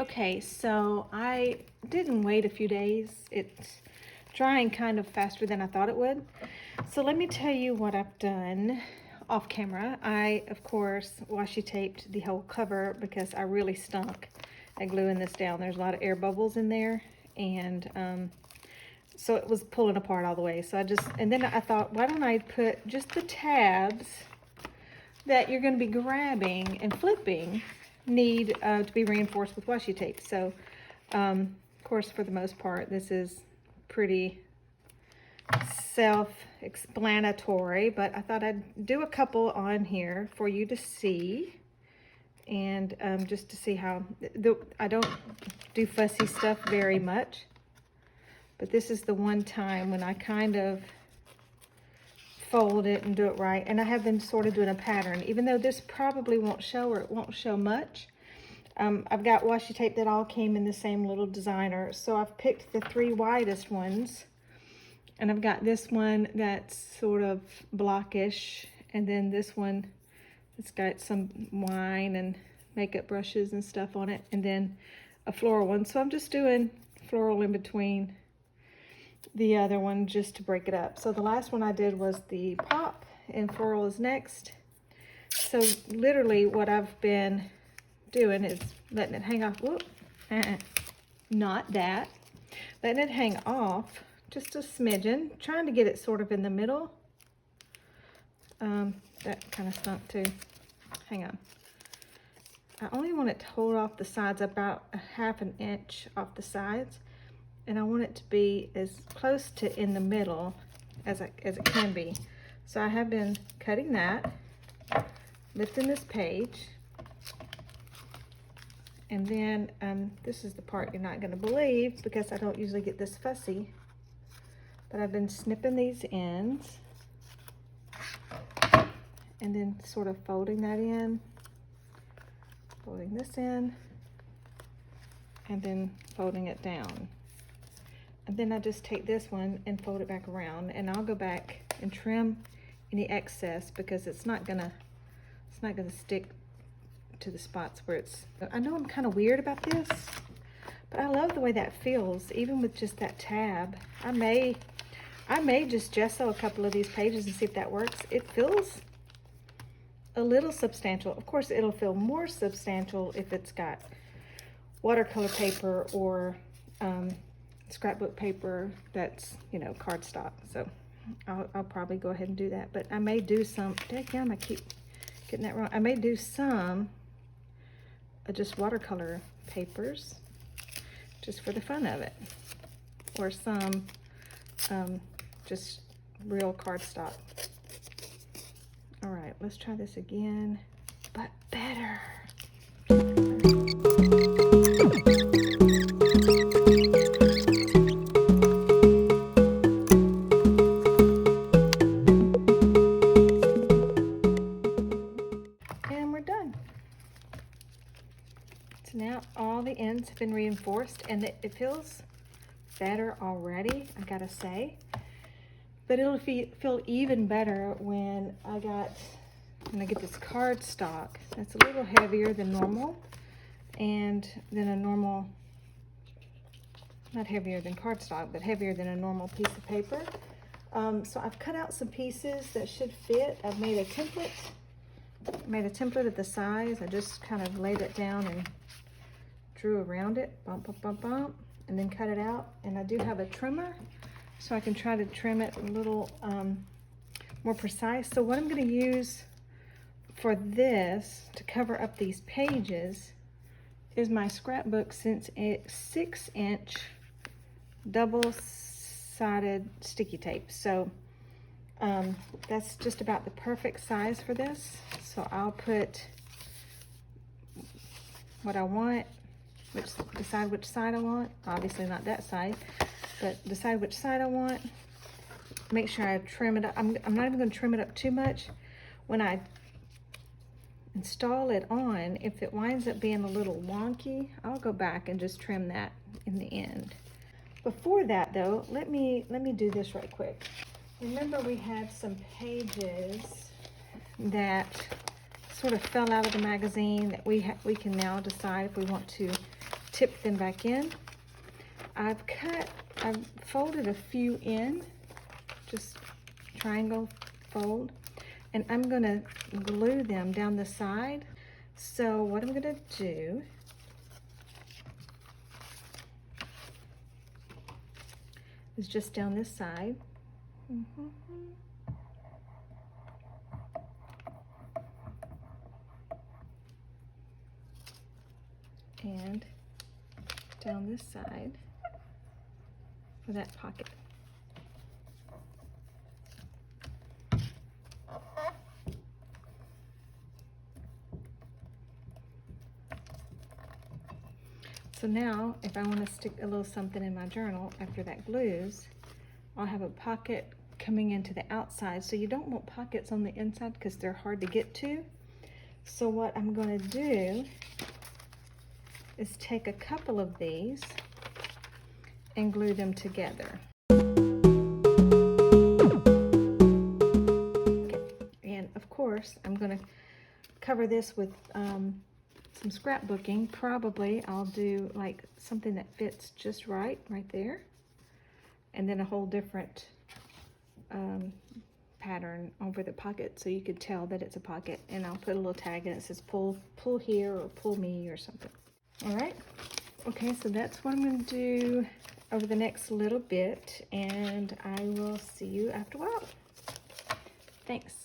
Okay, so I didn't wait a few days. It's drying kind of faster than I thought it would. So let me tell you what I've done off camera. I, of course, washi taped the whole cover because I really stunk at gluing this down. There's a lot of air bubbles in there, and so it was pulling apart all the way. So and then I thought, why don't I put just the tabs that you're going to be grabbing and flipping need to be reinforced with washi tape. So of course, for the most part, this is pretty self-explanatory, but I thought I'd do a couple on here for you to see, and just to see how I don't do fussy stuff very much, but this is the one time when I kind of fold it and do it right. And I have been sort of doing a pattern, even though this probably won't show, or it won't show much. I've got washi tape that all came in the same little designer, so I've picked the 3 widest ones, and I've got this one that's sort of blockish, and then this one that's got some wine and makeup brushes and stuff on it, and then a floral one. So I'm just doing floral in between the other one just to break it up. So the last one I did was the pop, and floral is next. So literally what I've been doing is letting it hang off. Whoop, not that. Letting it hang off just a smidgen, trying to get it sort of in the middle. That kind of stunk too. Hang on. I only want it to hold off the sides, about a ½ an inch off the sides. And I want it to be as close to in the middle as it can be. So I have been cutting that, lifting this page, and then this is the part you're not going to believe because I don't usually get this fussy, but I've been snipping these ends and then sort of folding that in, folding this in, and then folding it down. And then I just take this one and fold it back around, and I'll go back and trim any excess because it's not gonna stick to the spots where it's. I know I'm kind of weird about this, but I love the way that feels, even with just that tab. I may just gesso a couple of these pages and see if that works. It feels a little substantial. Of course, it'll feel more substantial if it's got watercolor paper or scrapbook paper that's, you know, cardstock. So I'll probably go ahead and do that, but I may do some, dadgum, I keep getting that wrong. I may do some just watercolor papers just for the fun of it, or some just real cardstock. All right, let's try this again, but better. Now all the ends have been reinforced, and it feels better already, I gotta say. But it'll feel even better when I get this cardstock that's a little heavier than normal, and then a normal, not heavier than cardstock, but heavier than a normal piece of paper. So I've cut out some pieces that should fit. I've made a template. Of the size. I just kind of laid it down and drew around it, bump, bump, bump, bump, and then cut it out. And I do have a trimmer, so I can try to trim it a little more precise. So what I'm going to use for this to cover up these pages is my scrapbook, since it's 6-inch double-sided sticky tape. So that's just about the perfect size for this. So I'll put what I want, decide which side I want, obviously not that side, but decide which side I want. Make sure I trim it up. I'm not even going to trim it up too much. When I install it on, if it winds up being a little wonky, I'll go back and just trim that in the end. Before that though, let me do this right quick. Remember, we had some pages that sort of fell out of the magazine that we can now decide if we want to tip them back in. I've folded a few in, just triangle fold, and I'm gonna glue them down the side. So what I'm gonna do is just down this side. And down this side for that pocket. So now, if I want to stick a little something in my journal after that glues, I'll have a pocket coming into the outside. So you don't want pockets on the inside because they're hard to get to. So what I'm going to do is take a couple of these and glue them together. Okay. And of course, I'm going to cover this with some scrapbooking. Probably I'll do like something that fits just right there, and then a whole different pattern over the pocket so you could tell that it's a pocket, and I'll put a little tag and it says pull here or pull me or something. All right, okay, so that's what I'm going to do over the next little bit, and I will see you after a while. Thanks.